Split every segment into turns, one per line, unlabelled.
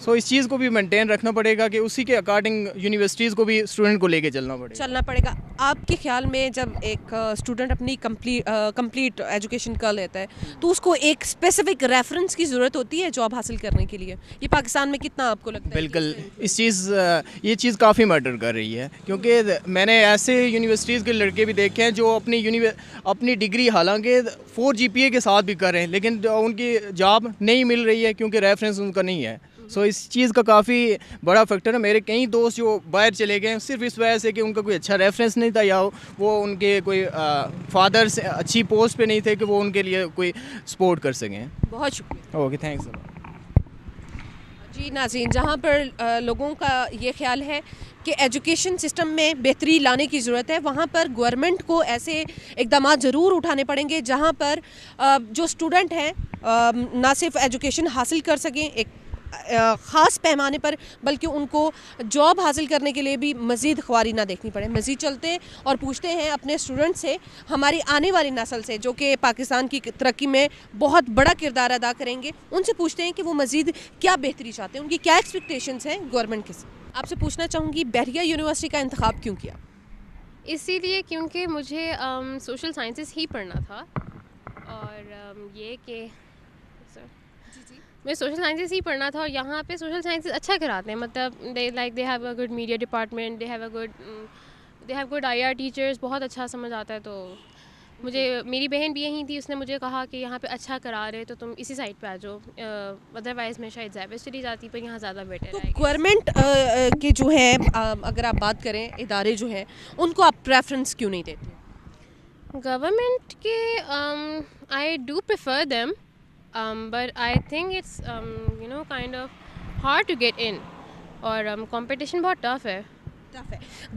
سو اس چیز کو بھی مینٹین رکھنا پڑے گا کہ اسی کے اکارڈنگ یونیورسٹیز کو بھی اسٹوڈنٹ کو لے کے چلنا پڑے
گا. آپ کے خیال میں جب ایک اسٹوڈنٹ اپنی کمپلیٹ ایجوکیشن کر لیتا ہے تو اس کو ایک اسپیسیفک ریفرنس کی ضرورت ہوتی ہے جاب حاصل کرنے کے لیے؟ یہ پاکستان میں کتنا آپ کو لگتا ہے؟
بالکل یہ چیز کافی میٹر کر رہی ہے، کیونکہ میں نے ایسے یونیورسٹیز کے لڑکے بھی دیکھے ہیں جو اپنی ڈگری حالانکہ 4 GPA کے ساتھ بھی کر رہے ہیں لیکن ان کی جاب نہیں مل رہی ہے کیونکہ ریفرنس ان کا نہیں ہے. سو اس چیز کا کافی بڑا فیکٹر ہے. میرے کئی دوست جو باہر چلے گئے ہیں صرف اس وجہ سے کہ ان کا کوئی اچھا ریفرنس نہیں تھا یا وہ ان کے کوئی فادر سے اچھی پوسٹ پہ نہیں تھے کہ وہ ان کے لیے کوئی سپورٹ کر سکیں.
بہت شکریہ.
Okay, thanks.
جی ناظرین، جہاں پر لوگوں کا یہ خیال ہے کہ ایجوکیشن سسٹم میں بہتری لانے کی ضرورت ہے، وہاں پر گورنمنٹ کو ایسے اقدامات ضرور اٹھانے پڑیں گے جہاں پر جو اسٹوڈنٹ ہیں نہ صرف ایجوکیشن حاصل کر سکیں ایک خاص پیمانے پر، بلکہ ان کو جاب حاصل کرنے کے لیے بھی مزید خواری نہ دیکھنی پڑے. مزید چلتے اور پوچھتے ہیں اپنے اسٹوڈنٹ سے، ہماری آنے والی نسل سے جو کہ پاکستان کی ترقی میں بہت بڑا کردار ادا کریں گے، ان سے پوچھتے ہیں کہ وہ مزید کیا بہتری چاہتے ہیں، ان کی کیا ایکسپیکٹیشنز ہیں گورنمنٹ کے سے. آپ سے پوچھنا چاہوں گی بحریہ یونیورسٹی کا انتخاب کیوں کیا؟
اسی لیے کیونکہ مجھے سوشل سائنسز ہی پڑھنا تھا، اور یہ کہ میں سوشل سائنسز ہی پڑھنا تھا، اور یہاں پہ سوشل سائنسز اچھا کراتے ہیں. مطلب they have a good media department, they have good IR teachers, بہت اچھا سمجھ آتا ہے. تو میری بہن بھی یہیں تھی، اس نے مجھے کہا کہ یہاں پہ اچھا کرا رہے تو تم اسی سائڈ پہ آ جاؤ، ادروائز میں شاید زیبس چلی جاتی، پر یہاں زیادہ بیٹر ہے.
گورنمنٹ کے جو ہیں اگر آپ بات کریں ادارے جو ہیں ان کو آپ پریفرنس کیوں نہیں دیتے؟
گورنمنٹ کے I do prefer them, but I think it's kind of hard to get in, اور competition بہت ٹف ہے.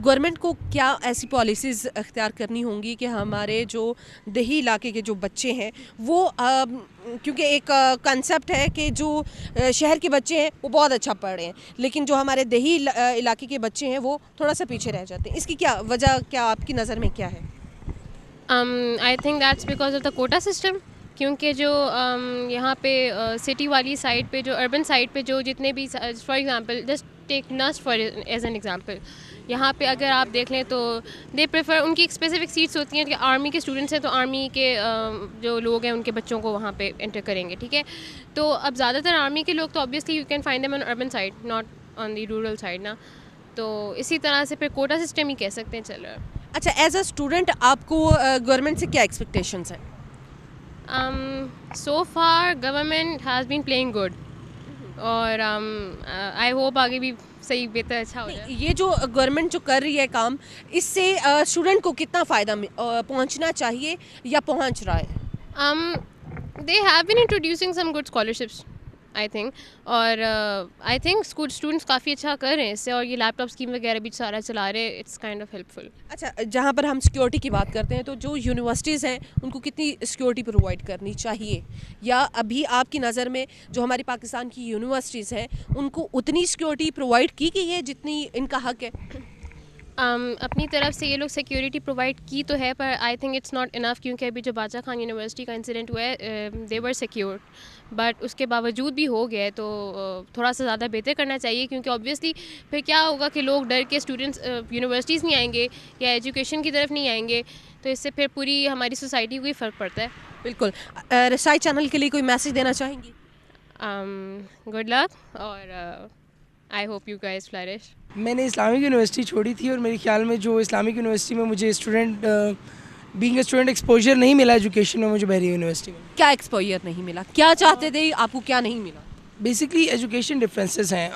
گورنمنٹ کو کیا ایسی پالیسیز اختیار کرنی ہوں گی کہ ہمارے جو دیہی علاقے کے جو بچے ہیں وہ کیونکہ ایک کنسیپٹ ہے کہ جو شہر کے بچے ہیں وہ بہت اچھا پڑھ رہے ہیں لیکن جو ہمارے دیہی علاقے کے بچے ہیں وہ تھوڑا سا پیچھے رہ جاتے ہیں، اس کی کیا وجہ، کیا آپ کی نظر میں کیا ہے؟
I think that's because of the quota system. کیونکہ جو یہاں پہ سٹی والی سائڈ پہ، جو اربن سائڈ پہ جو جتنے بھی، فار ایگزامپل جسٹ ٹیک نسٹ فار ایز این ایگزامپل، یہاں پہ اگر آپ دیکھ لیں تو دے پریفر، ان کی ایک اسپیسیفک سیٹس ہوتی ہیں کہ آرمی کے اسٹوڈنٹس ہیں تو آرمی کے جو لوگ ہیں ان کے بچوں کو وہاں پہ انٹر کریں گے، ٹھیک ہے. تو اب زیادہ تر آرمی کے لوگ تو obviously you can find them on urban side, not on the rural side نا. تو اسی طرح سے پھر کوٹا سسٹم ہی کہہ سکتے ہیں چل رہا ہے.
اچھا، ایز اے اسٹوڈنٹ آپ کو گورنمنٹ سے کیا ایکسپیکٹیشنس ہیں؟
So far government has been playing good, اور I hope آگے بھی صحیح بہتر اچھا ہو جائے.
یہ جو گورنمنٹ جو کر رہی ہے کام، اس سے اسٹوڈنٹ کو کتنا فائدہ پہنچنا چاہیے یا پہنچ رہا ہے؟
They have been introducing some good scholarships, I think, اور I think اسٹوڈنٹس کافی اچھا کر رہے ہیں اس سے، اور یہ لیپ ٹاپ اسکیم وغیرہ بھی سارا چلا رہے ہیں. اٹس کائنڈ آف ہیلپ فل.
اچھا، جہاں پر ہم سیکیورٹی کی بات کرتے ہیں تو جو یونیورسٹیز ہیں ان کو کتنی سیکیورٹی پرووائڈ کرنی چاہیے، یا ابھی آپ کی نظر میں جو ہماری پاکستان کی یونیورسٹیز ہیں ان کو اتنی سیکیورٹی پرووائڈ کی گئی ہے جتنی ان کا حق ہے؟
اپنی طرف سے یہ لوگ سیکیورٹی پرووائڈ کی تو ہے، پر I think it's not enough, کیونکہ ابھی جو باچا خان یونیورسٹی کا انسیڈنٹ ہوا ہے دے ور سیکیورڈ، بٹ اس کے باوجود بھی ہو گیا ہے. تو تھوڑا سا زیادہ بہتر کرنا چاہیے، کیونکہ آبویسلی پھر کیا ہوگا کہ لوگ ڈر کے اسٹوڈنٹس یونیورسٹیز نہیں آئیں گے یا ایجوکیشن کی طرف نہیں آئیں گے، تو اس سے پھر پوری ہماری سوسائٹی کو ہی فرق پڑتا ہے.
بالکل. رسائی چینل کے لیے کوئی میسیج دینا چاہیں گی؟
گڈ لک، اور I hope you guys flourish.
میں نے اسلامک یونیورسٹی چھوڑی تھی، اور میرے خیال میں جو اسلامک یونیورسٹی میں مجھے بینگ اے اسٹوڈنٹ ایکسپوجر نہیں ملا ایجوکیشن میں، مجھے بحریہ یونیورسٹی میں.
کیا ایکسپوجر نہیں ملا؟ کیا چاہتے تھے آپ کو، کیا نہیں ملا؟
بیسکلی ایجوکیشن ڈفرینسز ہیں.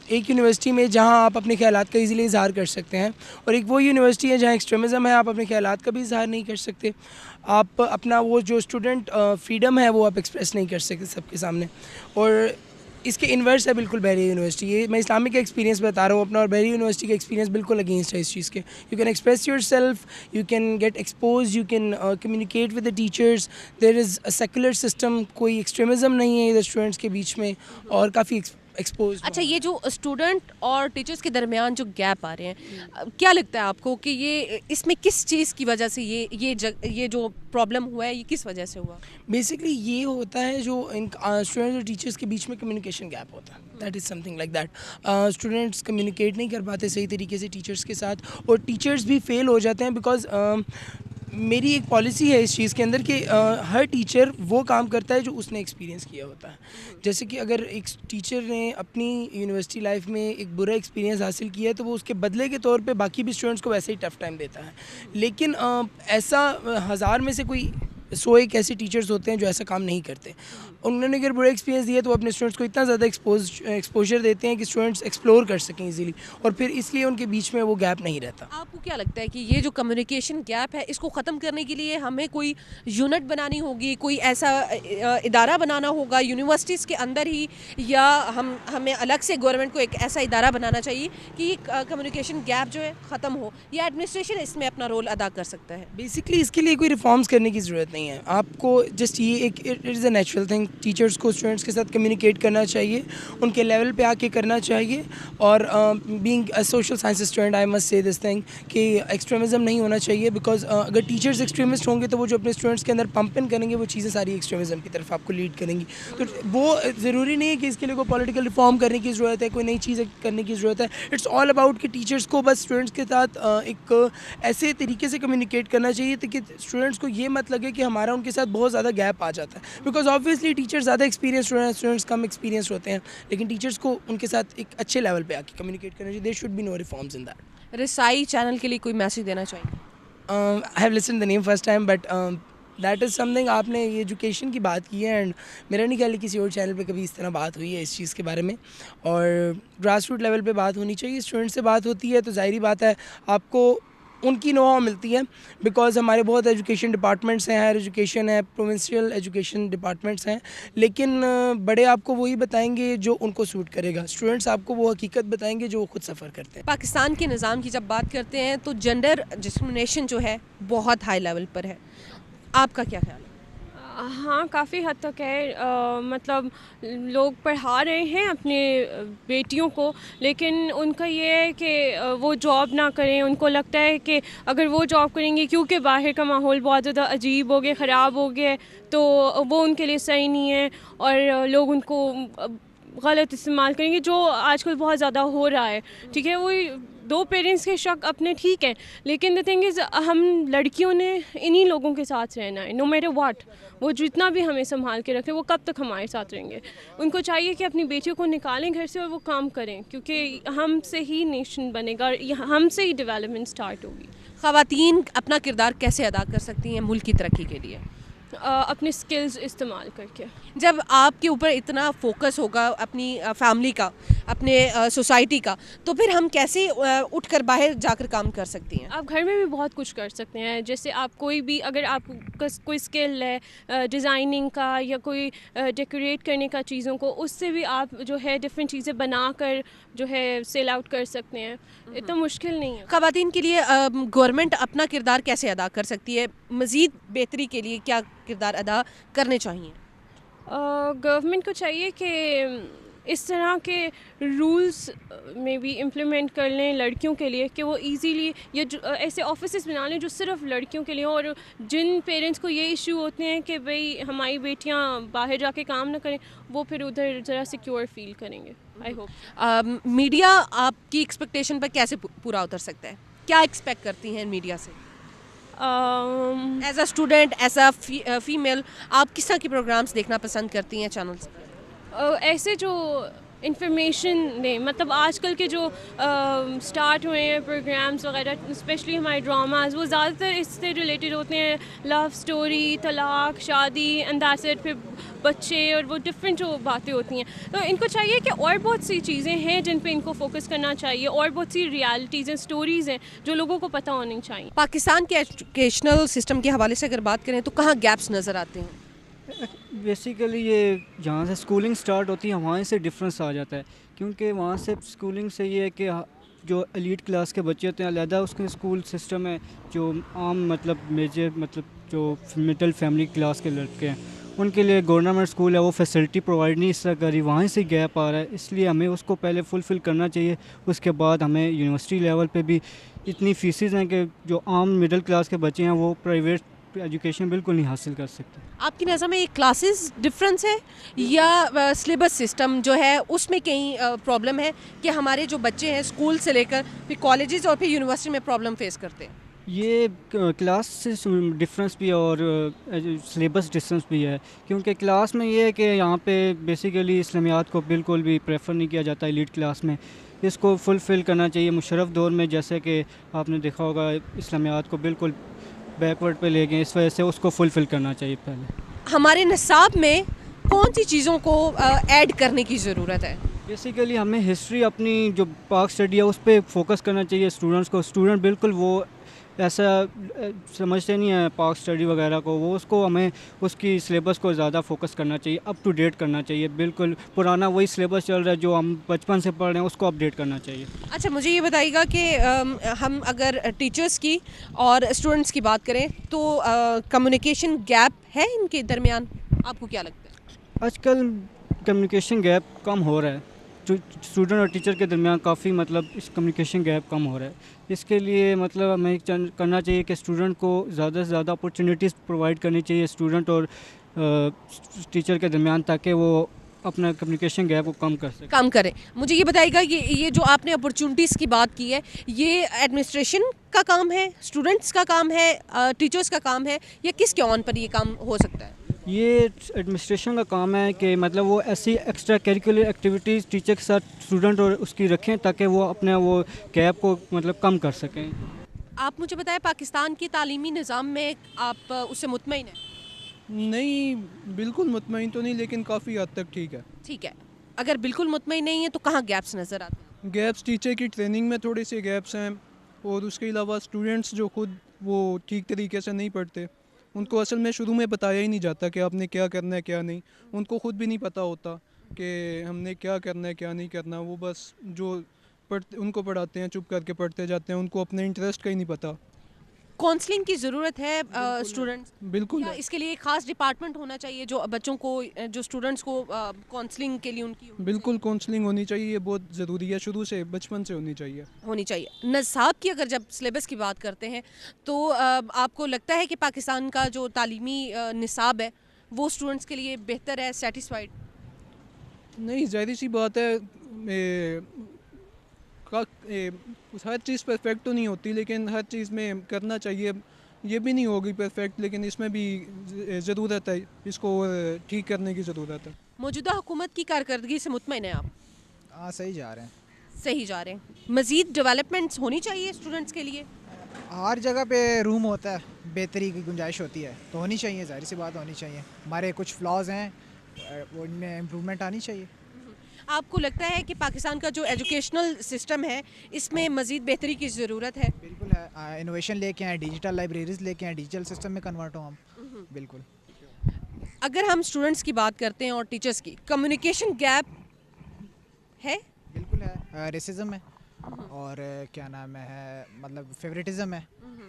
ایک یونیورسٹی میں جہاں آپ اپنے خیالات کا ایزیلی اظہار کر سکتے ہیں، اور ایک وہ یونیورسٹی ہے جہاں ایکسٹریمزم ہے، آپ اپنے خیالات کا بھی اظہار نہیں کر سکتے، آپ اپنا وہ جو اسٹوڈنٹ فریڈم ہے وہ آپ ایکسپریس نہیں کر سکتے سب کے سامنے. اور اس کے انورس ہے بالکل بحریہ یونیورسٹی. یہ میں اسلامک کا ایکسپیرینس بتا رہا ہوں اپنا، اور بحریہ یونیورسٹی کا ایکسپیرینس بالکل اگینسٹ ہے اس چیز کے. You can express yourself, you can get expose, you can communicate with the teachers. There is a secular system, کوئی ایکسٹریمزم نہیں ہے ادھر اسٹوڈنٹس کے بیچ میں، اور کافی ایکسپوز.
اچھا یہ جو اسٹوڈنٹ اور ٹیچرس کے درمیان جو گیپ آ رہے ہیں, کیا لگتا ہے آپ کو کہ یہ اس میں کس چیز کی وجہ سے یہ جو پرابلم ہوا ہے یہ کس وجہ سے ہوا؟
بیسکلی یہ ہوتا ہے جو اسٹوڈنٹس اور ٹیچرس کے بیچ میں کمیونیکیشن گیپ ہوتا ہے. That is some thing like that. Students communicate نہیں کر پاتے صحیح طریقے سے ٹیچرس کے ساتھ, اور ٹیچرس بھی فیل ہو جاتے ہیں بیکاز میری ایک پالیسی ہے اس چیز کے اندر کہ ہر ٹیچر وہ کام کرتا ہے جو اس نے ایکسپیرینس کیا ہوتا ہے. جیسے کہ اگر ایک ٹیچر نے اپنی یونیورسٹی لائف میں ایک برا ایکسپیرینس حاصل کیا ہے تو وہ اس کے بدلے کے طور پہ باقی بھی اسٹوڈنٹس کو ویسے ہی ٹف ٹائم دیتا ہے. لیکن ایسا 1000 میں سے کوئی 100 ایک ایسے ٹیچرز ہوتے ہیں جو ایسا کام نہیں کرتے. انہوں نے اگر برا ایکسپیرینس دیا تو وہ اپنے اسٹوڈنٹس کو اتنا زیادہ ایکسپوجر دیتے ہیں کہ اسٹوڈنٹس ایکسپلور کر سکیں ایزیلی, اور پھر اس لیے ان کے بیچ میں وہ گیپ نہیں رہتا.
آپ کو کیا لگتا ہے کہ یہ جو کمیونیکیشن گیپ ہے اس کو ختم کرنے کے لیے ہمیں کوئی یونٹ بنانی ہوگی, کوئی ایسا ادارہ بنانا ہوگا یونیورسٹیز کے اندر ہی, یا ہمیں الگ سے گورنمنٹ کو ایک ایسا ادارہ بنانا چاہیے کہ یہ کمیونیکیشن گیپ جو ہے ختم ہو, یا ایڈمنسٹریشن اس میں اپنا رول ادا کر سکتا ہے؟
بیسکلی اس کے لیے کوئی ریفارمس کرنے کی ضرورت نہیں ہے. آپ کو جسٹ یہ ایک it is a natural thing, teachers کو اسٹوڈنٹس کے ساتھ کمیونیکیٹ کرنا چاہیے, ان کے لیول پہ آ کے کرنا چاہیے. اور being a social science student I must سے دس تھنگ کہ ایکسٹریمزم نہیں ہونا چاہیے, بیکاز اگر ٹیچرس ایکسٹریمسٹ ہوں گے تو وہ جو اپنے اسٹوڈنٹس کے اندر پمپ ان کریں گے وہ چیزیں ساری ایکسٹریمزم کی طرف آپ کو لیڈ کریں گی. تو وہ ضروری نہیں ہے کہ اس کے لیے کوئی پولیٹیکل ریفارم کرنے کی ضرورت ہے, کوئی نئی چیز کرنے کی ضرورت ہے. اٹس آل اباؤٹ کہ ٹیچرس کو بس اسٹوڈنٹس کے ساتھ ایک ایسے طریقے سے کمیونیکیٹ کرنا چاہیے تاکہ اسٹوڈنٹس کو یہ مت لگے کہ ہمارا ان کے ساتھ بہت زیادہ گیپ آ جاتا ہے. بیکاز آبویسلی ٹیچر زیادہ ایکسپیرینس ہوتے ہیں, اسٹوڈنٹس کم ایکسپیرینس ہوتے ہیں, لیکن ٹیچرس کو ان کے ساتھ ایک اچھے لیول پہ آ کے کمیونیکیٹ کرنا چاہیے. There should be no reforms in that.
رسائی چینل کے لیے کوئی میسج دینا چاہیے؟
I have listen the name first time, but that is something. آپ نے یہ ایجوکیشن کی بات کی ہے, اینڈ میرا نہیں خیال کسی اور چینل پہ کبھی اس طرح بات ہوئی ہے اس چیز کے بارے میں. اور گراس روٹ لیول پہ بات ہونی چاہیے. اسٹوڈنٹ سے بات ہوتی ہے تو ظاہری بات ہے آپ کو ان کی نو ہاؤ ملتی ہے, بیکاز ہمارے بہت ایجوکیشن ڈپارٹمنٹس ہیں, ہائر ایجوکیشن ہے, پروونشیل ایجوکیشن ڈپارٹمنٹس ہیں, لیکن بڑے آپ کو وہی بتائیں گے جو ان کو سوٹ کرے گا. اسٹوڈنٹس آپ کو وہ حقیقت بتائیں گے جو وہ خود سفر کرتے ہیں.
پاکستان کے نظام کی جب بات کرتے ہیں تو جینڈر ڈسکرمنیشن جو ہے بہت ہائی لیول پر ہے, آپ کا کیا خیال ہے؟
ہاں کافی حد تک ہے. مطلب لوگ پڑھا رہے ہیں اپنے بیٹیوں کو, لیکن ان کا یہ ہے کہ وہ جاب نہ کریں. ان کو لگتا ہے کہ اگر وہ جاب کریں گے, کیونکہ باہر کا ماحول بہت زیادہ عجیب ہو گیا, خراب ہو گیا, تو وہ ان کے لیے صحیح نہیں ہے, اور لوگ ان کو غلط استعمال کریں گے, جو آج کل بہت زیادہ ہو رہا ہے. ٹھیک ہے, وہ دو پیرنٹس کے شک اپنے ٹھیک ہیں, لیکن دا تھنگ از ہم لڑکیوں نے انہی لوگوں کے ساتھ رہنا ہے, نو میٹر واٹ. وہ جتنا بھی ہمیں سنبھال کے رکھیں, وہ کب تک ہمارے ساتھ رہیں گے. ان کو چاہیے کہ اپنی بیٹیوں کو نکالیں گھر سے اور وہ کام کریں, کیونکہ ہم سے ہی نیشن بنے گا, ہم سے ہی ڈیولپمنٹ سٹارٹ ہوگی.
خواتین اپنا کردار کیسے ادا کر سکتی ہیں ملک کی ترقی کے لیے؟
اپنے سکلز استعمال کر کے.
جب آپ کے اوپر اتنا فوکس ہوگا اپنی فیملی کا, اپنے سوسائٹی کا, تو پھر ہم کیسے اٹھ کر باہر جا کر کام کر سکتی ہیں؟
آپ گھر میں بھی بہت کچھ کر سکتے ہیں. جیسے آپ کوئی بھی, اگر آپ کا کوئی اسکل ہے ڈیزائننگ کا یا کوئی ڈیکوریٹ کرنے کا چیزوں کو, اس سے بھی آپ جو ہے ڈفرینٹ چیزیں بنا کر جو ہے سیل آؤٹ کر سکتے ہیں. اتنا مشکل نہیں ہے.
خواتین کے لیے گورنمنٹ اپنا کردار کیسے ادا کر سکتی ہے؟ مزید بہتری کے لیے کیا کردار ادا کرنے چاہیے؟
گورنمنٹ کو چاہیے کہ اس طرح کے رولز میں بھی امپلیمنٹ کر لیں لڑکیوں کے لیے, کہ وہ ایزیلی یا ایسے آفیسز بنا لیں جو صرف لڑکیوں کے لیے ہوں, اور جن پیرنٹس کو یہ ایشو ہوتے ہیں کہ بھئی ہماری بیٹیاں باہر جا کے کام نہ کریں, وہ پھر ادھر ذرا سیکیور فیل کریں گے. I hope.
میڈیا آپ کی ایکسپیکٹیشن پر کیسے پورا اتر سکتا ہے؟ کیا ایکسپیکٹ کرتی ہیں میڈیا سے؟ As a student, as a female, آپ کس طرح کے پروگرامس دیکھنا پسند کرتی ہیں چینلس پر؟
ایسے جو انفارمیشن دیں, مطلب آج کل کے جو اسٹارٹ ہوئے ہیں پروگرامس وغیرہ, اسپیشلی ہمارے ڈراماز, وہ زیادہ تر اس سے ریلیٹڈ ہوتے ہیں, لو اسٹوری, طلاق, شادی, اینڈ دیٹس اٹ, پھر بچے, اور وہ ڈفرینٹ جو باتیں ہوتی ہیں. تو ان کو چاہیے کہ اور بہت سی چیزیں ہیں جن پہ ان کو فوکس کرنا چاہیے, اور بہت سی ریالٹیز ہیں, اسٹوریز ہیں جو لوگوں کو پتہ ہونی چاہیے.
پاکستان کے ایجوکیشنل سسٹم کے حوالے سے اگر بات کریں تو کہاں گیپس نظر آتے ہیں؟
بیسیکلی یہ جہاں سے اسکولنگ سٹارٹ ہوتی ہے وہاں سے ڈفرینس آ جاتا ہے, کیونکہ وہاں سے اسکولنگ سے یہ ہے کہ جو ایلیٹ کلاس کے بچے ہوتے ہیں علیحدہ اس کے اسکول سسٹم ہے, جو عام مطلب میجر مطلب جو مڈل فیملی کلاس کے لڑکے ہیں ان کے لیے گورنمنٹ اسکول ہے وہ فیسلٹی پرووائڈ نہیں اس طرح کری, وہیں سے گیپ آ رہا ہے. اس لیے ہمیں اس کو پہلے فلفل کرنا چاہیے. اس کے بعد ہمیں یونیورسٹی لیول پہ بھی اتنی فیسز ہیں کہ جو عام مڈل کلاس کے بچے ہیں وہ پرائیویٹ ایجوکیشن بالکل نہیں حاصل کر سکتے.
آپ کی نظر میں یہ کلاسز ڈفرینس ہے یا سلیبس سسٹم جو ہے اس میں کہیں پرابلم ہے کہ ہمارے جو بچے ہیں اسکول سے لے کر پھر کالجز اور پھر یونیورسٹی میں پرابلم فیس کرتے ہیں؟
یہ کلاس سے ڈفرینس بھی ہے اور سلیبس ڈفرینس بھی ہے, کیونکہ کلاس میں یہ ہے کہ یہاں پہ بیسیکلی اسلامیات کو بالکل بھی پریفر نہیں کیا جاتا ایلیٹ کلاس میں. اس کو فلفل کرنا چاہیے. مشرف دور میں جیسے کہ آپ نے دیکھا ہوگا اسلامیات کو بالکل بیکورڈ پہ لے گئے, اس وجہ سے اس کو فلفل کرنا چاہیے. پہلے
ہمارے نصاب میں کون سی چیزوں کو ایڈ کرنے کی ضرورت ہے؟
بیسیکلی ہمیں ہسٹری اپنی جو پاک اسٹڈی ہے اس پہ فوکس کرنا چاہیے اسٹوڈنٹس کو. اسٹوڈنٹ بالکل وہ ایسا سمجھتے نہیں ہیں پاک اسٹڈی وغیرہ کو, وہ اس کو ہمیں اس کی سلیبس کو زیادہ فوکس کرنا چاہیے, اپ ٹو ڈیٹ کرنا چاہیے. بالکل پرانا وہی سلیبس چل رہا ہے جو ہم بچپن سے پڑھ رہے ہیں اس کو اپ ڈیٹ کرنا چاہیے.
اچھا مجھے یہ بتائیے گا کہ ہم اگر ٹیچرس کی اور اسٹوڈنٹس کی بات کریں تو کمیونیکیشن گیپ ہے ان کے درمیان, آپ کو کیا لگتا ہے؟
آج کل کمیونیکیشن گیپ کم ہو رہا ہے, اسٹوڈنٹ اور ٹیچر کے درمیان کافی اس کمیونیکیشن گیپ کم ہو رہا ہے. اس کے لیے ہمیں کرنا چاہیے کہ اسٹوڈنٹ کو زیادہ سے زیادہ اپورچونیٹیز پرووائڈ کرنی چاہیے اسٹوڈنٹ اور ٹیچر کے درمیان, تاکہ وہ اپنا کمیونیکیشن گیپ کو کم کرے.
مجھے یہ بتائیے گا یہ جو آپ نے اپورچونیٹیز کی بات کی ہے یہ ایڈمنسٹریشن کا کام ہے, اسٹوڈنٹس کا کام ہے, ٹیچرس کا کام ہے, یا کس کے آن پر یہ کام ہو سکتا ہے؟
یہ ایڈمنسٹریشن کا کام ہے کہ وہ ایسی ایکسٹرا کریکولر ایکٹیویٹیز ٹیچر کے ساتھ اسٹوڈنٹ اور اس کی رکھیں تاکہ وہ اپنے وہ گیپ کو کم کر سکیں.
آپ مجھے بتائیں پاکستان کی تعلیمی نظام میں آپ اس سے مطمئن ہیں؟
نہیں بالکل مطمئن تو نہیں, لیکن کافی حد تک ٹھیک ہے.
ٹھیک ہے, اگر بالکل مطمئن نہیں ہے تو کہاں گیپس نظر آتے ہیں؟
گیپس ٹیچر کی ٹریننگ میں تھوڑے سے گیپس ہیں, اور اس کے علاوہ اسٹوڈنٹس جو خود وہ ٹھیک طریقے سے نہیں پڑھتے, ان کو اصل میں شروع میں بتایا ہی نہیں جاتا کہ آپ نے کیا کرنا ہے کیا نہیں. ان کو خود بھی نہیں پتہ ہوتا کہ ہم نے کیا کرنا ہے کیا نہیں کرنا. وہ بس جو ان کو پڑھاتے ہیں چپ کر کے پڑھتے جاتے ہیں, ان کو اپنے انٹرسٹ کا ہی نہیں پتہ.
کونسلنگ کی ضرورت ہے اسٹوڈنٹس,
بالکل
یا اس کے لیے ایک خاص ڈپارٹمنٹ ہونا چاہیے جو بچوں کو جو اسٹوڈنٹس کو کونسلنگ کے لیے ان کی
بالکل کونسلنگ ہونی چاہیے, یہ بہت ضروری ہے, شروع سے بچپن سے ہونی چاہیے.
نصاب کی اگر جب سلیبس کی بات کرتے ہیں تو آپ کو لگتا ہے کہ پاکستان کا جو تعلیمی نصاب ہے وہ اسٹوڈنٹس کے لیے بہتر ہے, سیٹسفائیڈ؟
نہیں, ظاہری سی بات ہے, ہر چیز پرفیکٹ تو نہیں ہوتی, لیکن ہر چیز میں کرنا چاہیے. یہ بھی نہیں ہوگی پرفیکٹ, لیکن اس میں بھی ضرورت ہے, اس کو ٹھیک کرنے کی ضرورت ہے.
موجودہ حکومت کی کارکردگی سے مطمئن ہیں آپ؟
ہاں صحیح جا رہے ہیں.
مزید ڈیولپمنٹس ہونی چاہیے اسٹوڈنٹس کے لیے؟
ہر جگہ پہ روم ہوتا ہے, بہتری کی گنجائش ہوتی ہے, تو ہونی چاہیے, ظاہر سی بات ہونی چاہیے. ہمارے کچھ فلاز ہیں, وہ ان میں امپرومنٹ آنی چاہیے.
آپ کو لگتا ہے کہ پاکستان کا جو ایجوکیشنل سسٹم ہے اس میں مزید بہتری کی ضرورت ہے؟
بالکل ہے, انوویشن لے کے آئیں, ڈیجیٹل لائبریریز لے کے آئیں, ڈیجیٹل سسٹم میں کنورٹ ہوں ہم. بالکل.
اگر ہم اسٹوڈنٹس کی بات کرتے ہیں اور ٹیچرس کی, کمیونیکیشن گیپ ہے؟
بالکل ہے, ریسزم ہے اور کیا نام ہے فیوریٹزم ہے,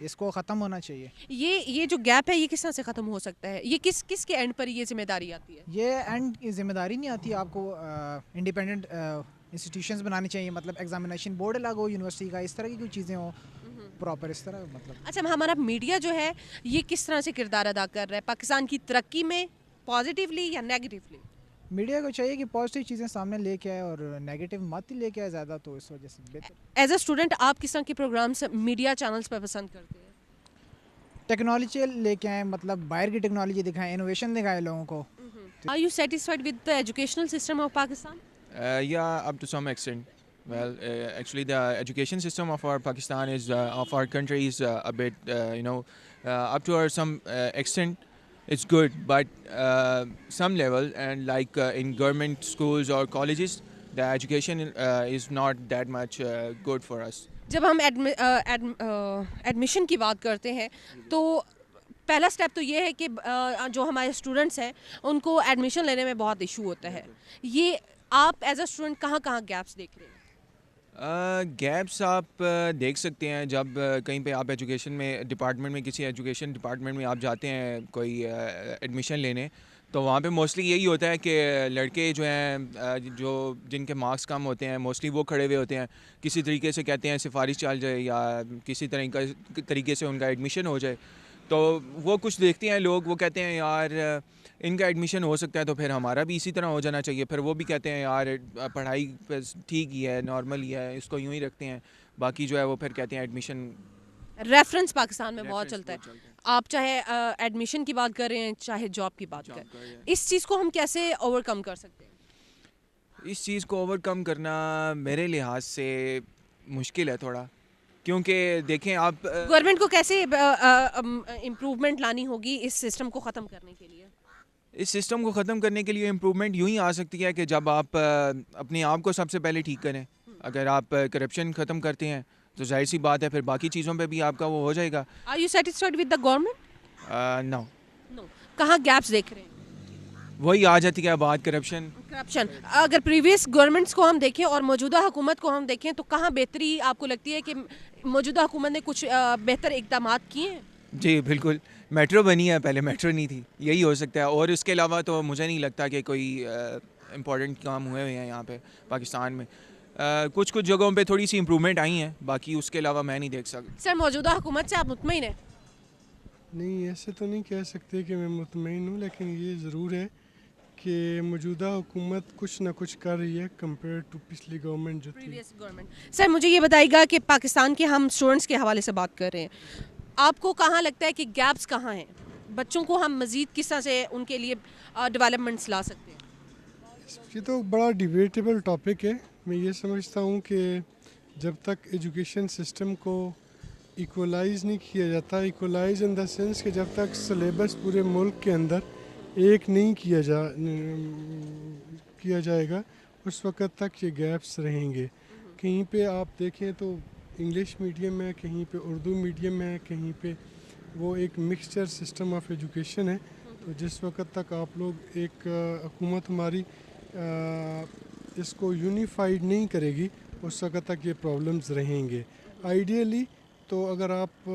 اس کو ختم ہونا چاہیے.
یہ جو گیپ ہے یہ کس طرح سے ختم ہو سکتا ہے؟ یہ کس کے اینڈ پر یہ ذمہ داری آتی ہے؟
یہ اینڈ کی ذمہ داری نہیں آتی, آپ کو انڈیپینڈنٹ انسٹیٹیوشنز بنانی چاہیے, ایگزامینیشن بورڈ الگ ہو یونیورسٹی کا, اس طرح کی کوئی چیزیں ہوں پراپر, اس طرح
اچھا, ہمارا میڈیا جو ہے یہ کس طرح سے کردار ادا کر رہا ہے پاکستان کی ترقی میں, پازیٹیولی یا نیگیٹیولی؟
میڈیا کو چاہیے کہ پازیٹیو چیزیں سامنے لے کے آئے اور نیگیٹیو مت ہی لے کے آئے زیادہ, تو اس وجہ سے بہتر.
ایز اے اسٹوڈنٹ آپ کس طرح کے پروگرامس میڈیا چینلس پر پسند کرتے ہیں؟
ٹیکنالوجی لے کے آئیں, باہر کی ٹیکنالوجی دکھائیں, انوویشن دکھائیں لوگوں کو.
Are you satisfied with the educational system of Pakistan?
Yeah, up to some extent. Well, actually, the education system of our Pakistan of our country is a bit, up to some extent, it's good. But some level, and like in government schools or colleges, the education is not that much good for us.
جب ہم admission کی بات کرتے ہیں تو پہلا step تو یہ ہے کہ جو ہمارے اسٹوڈنٹس ہیں ان کو ایڈمیشن لینے میں بہت ایشو ہوتا ہے. یہ آپ ایز اے اسٹوڈنٹ کہاں گیپس دیکھ رہے ہیں؟
گیپس آپ دیکھ سکتے ہیں جب کہیں پہ آپ ایجوکیشن میں ڈپارٹمنٹ میں کسی ایجوکیشن ڈپارٹمنٹ میں آپ جاتے ہیں کوئی ایڈمیشن لینے, تو وہاں پہ موسٹلی یہی ہوتا ہے کہ لڑکے جو ہیں جو جن کے مارکس کم ہوتے ہیں موسٹلی وہ کھڑے ہوئے ہوتے ہیں, کسی طریقے سے کہتے ہیں سفارش چل جائے یا کسی طریقے سے ان کا ایڈمیشن ہو جائے. تو وہ کچھ دیکھتے ہیں لوگ, وہ کہتے ہیں یار ان کا ایڈمیشن ہو سکتا ہے تو پھر ہمارا بھی اسی طرح ہو جانا چاہیے. پھر وہ بھی کہتے ہیں یار پڑھائی پہ ٹھیک ہی ہے, نارمل ہی ہے, اس کو یوں ہی رکھتے ہیں. باقی جو ہے وہ پھر کہتے ہیں ایڈمیشن.
ریفرنس پاکستان میں بہت چلتا ہے, آپ چاہے ایڈمیشن کی بات کر رہے ہیں چاہے جاب کی بات کریں, اس چیز کو ہم کیسے اوور کم کر سکتے ہیں؟
اس چیز کو اوور کم کرنا میرے لحاظ سے مشکل ہے تھوڑا, کیونکہ دیکھیں آپ
گورنمنٹ کو کیسے امپروومنٹ لانی ہوگی اس سسٹم کو ختم کرنے کے لیے؟
اس سسٹم کو ختم کرنے کے لیے امپروومنٹ یوں ہی آ سکتی ہے کہ جب آپ اپنے آپ کو سب سے پہلے ٹھیک کریں. اگر آپ کرپشن ختم کرتے ہیں تو ظاہر سی بات ہے پھر باقی چیزوں پہ بھی آپ کا وہ ہو جائے گا.
Are you satisfied with the government?
No.
کہاں گیپس دیکھ رہے ہیں؟
وہی آ جاتی ہے بات کرپشن.
اگر پریویس گورنمنٹس کو ہم دیکھیں اور موجودہ حکومت کو ہم دیکھیں تو کہاں بہتری آپ کو لگتی ہے کہ موجودہ حکومت نے کچھ بہتر اقدامات کیے ہیں؟
جی بالکل, میٹرو بنی ہے, پہلے میٹرو نہیں تھی, یہی ہو سکتا ہے. اور اس کے علاوہ تو مجھے نہیں لگتا کہ کوئی امپورٹنٹ کام ہوئے ہیں یہاں پہ پاکستان میں. کچھ جگہوں پہ تھوڑی سی امپرومنٹ آئی ہیں, باقی اس کے علاوہ میں نہیں دیکھ سکتا.
سر موجودہ حکومت سے آپ مطمئن ہیں؟
نہیں, ایسے تو نہیں کہہ سکتے کہ میں مطمئن ہوں, لیکن یہ ضرور ہے کہ موجودہ حکومت کچھ نہ کچھ کر رہی ہے کمپیئر ٹو پچھلی گورنمنٹ جو تھی.
سر مجھے یہ بتائیے گا کہ پاکستان کے ہم اسٹوڈنٹس کے حوالے سے بات کر رہے ہیں, آپ کو کہاں لگتا ہے کہ گیپس کہاں ہیں, بچوں کو ہم مزید کس طرح سے ان کے لیے ڈیولپمنٹس لا سکتے ہیں؟
یہ تو بڑا ڈیبیٹیبل ٹاپک ہے. میں یہ سمجھتا ہوں کہ جب تک ایجوکیشن سسٹم کو ایکولائز نہیں کیا جاتا, ایکولائز ان دا سینس کہ جب تک سلیبس پورے ملک کے اندر ایک نہیں کیا جائے گا, اس وقت تک یہ گیپس رہیں گے. کہیں پہ آپ دیکھیں تو انگلش میڈیم ہے, کہیں پہ اردو میڈیم ہے, کہیں پہ وہ ایک مکسچر سسٹم آف ایجوکیشن ہے. تو جس وقت تک آپ لوگ ایک حکومت ہماری اس کو یونیفائڈ نہیں کرے گی, اس وقت تک یہ پرابلمز رہیں گے. آئیڈیلی تو اگر آپ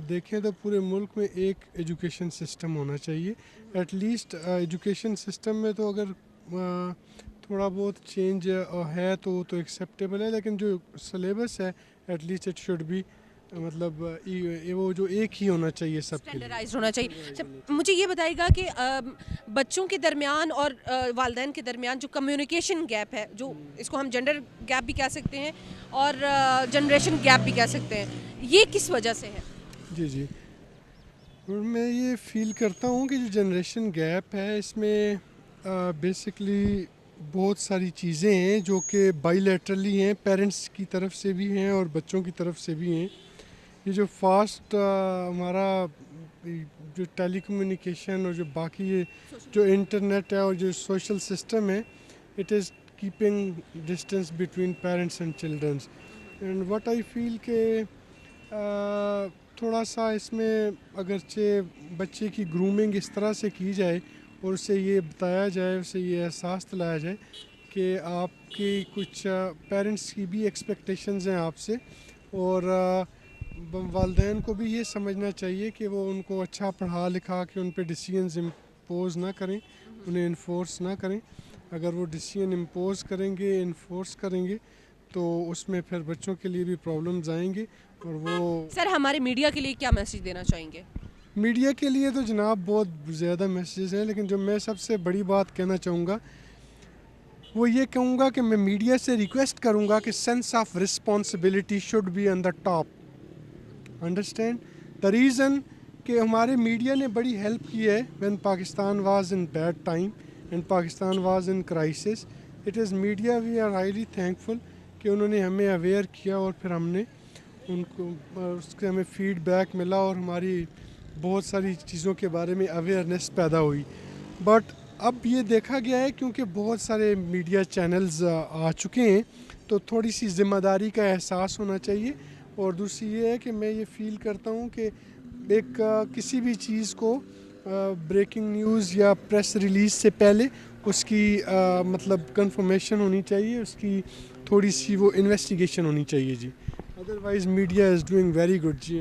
دیکھیں تو پورے ملک میں ایک ایجوکیشن سسٹم ہونا چاہیے. ایٹ لیسٹ ایجوکیشن سسٹم میں تو اگر تھوڑا بہت چینج ہے تو ایکسیپٹیبل ہے, لیکن جو سلیبس ہے at least it should be مطلب وہ جو ایک ہی ہونا چاہیے, سب کے
اسٹینڈرڈائزڈ ہونا چاہیے. مجھے یہ بتائیے گا کہ بچوں کے درمیان اور والدین کے درمیان جو کمیونیکیشن گیپ ہے, جو اس کو ہم جنڈر گیپ بھی کہہ سکتے ہیں اور جنریشن گیپ بھی کہہ سکتے ہیں, یہ کس وجہ سے ہے؟
جی میں یہ فیل کرتا ہوں کہ جو جنریشن گیپ ہے اس میں بیسکلی بہت ساری چیزیں ہیں جو کہ بائی لیٹرلی ہیں, پیرنٹس کی طرف سے بھی ہیں اور بچوں کی طرف سے بھی ہیں. یہ جو فاسٹ ہمارا جو ٹیلی کمیونیکیشن اور جو باقی جو انٹرنیٹ ہے اور جو سوشل سسٹم ہے, it is keeping distance between parents and childrens. And what I feel کہ تھوڑا سا اس میں اگرچہ بچے کی گرومنگ اس طرح سے کی جائے اور اسے یہ بتایا جائے, اسے یہ احساس دلایا جائے کہ آپ کی کچھ پیرنٹس کی بھی ایکسپیکٹیشنز ہیں آپ سے, اور والدین کو بھی یہ سمجھنا چاہیے کہ وہ ان کو اچھا پڑھا لکھا کے ان پہ ڈیسیژنز امپوز نہ کریں, انہیں انفورس نہ کریں. اگر وہ ڈیسیژن امپوز کریں گے, انفورس کریں گے تو اس میں پھر بچوں کے لیے بھی پرابلمز آئیں گے. اور وہ
سر ہمارے میڈیا کے لیے کیا میسیج دینا چاہیں گے؟
میڈیا کے لیے تو جناب بہت زیادہ میسیجز ہیں, لیکن جو میں سب سے بڑی بات کہنا چاہوں گا وہ یہ کہوں گا کہ میں میڈیا سے ریکویسٹ کروں گا کہ sense of responsibility should be on the top. Understand the reason کہ ہمارے میڈیا نے بڑی ہیلپ کی ہے when Pakistan was in bad time and Pakistan was in crisis. It is media, we are highly thankful کہ انہوں نے ہمیں اویئر کیا اور پھر ہم نے ان کو اس کے ہمیں فیڈ بیک ملا اور ہماری بہت ساری چیزوں کے بارے میں اویئرنیس پیدا ہوئی. بٹ اب یہ دیکھا گیا ہے کیونکہ بہت سارے میڈیا چینلز آ چکے ہیں تو تھوڑی سی ذمہ داری کا احساس ہونا چاہیے. اور دوسری یہ ہے کہ میں یہ فیل کرتا ہوں کہ ایک کسی بھی چیز کو بریکنگ نیوز یا پریس ریلیز سے پہلے اس کی مطلب کنفرمیشن ہونی چاہیے, اس کی تھوڑی سی وہ انویسٹیگیشن ہونی چاہیے. جی otherwise media is doing very good. G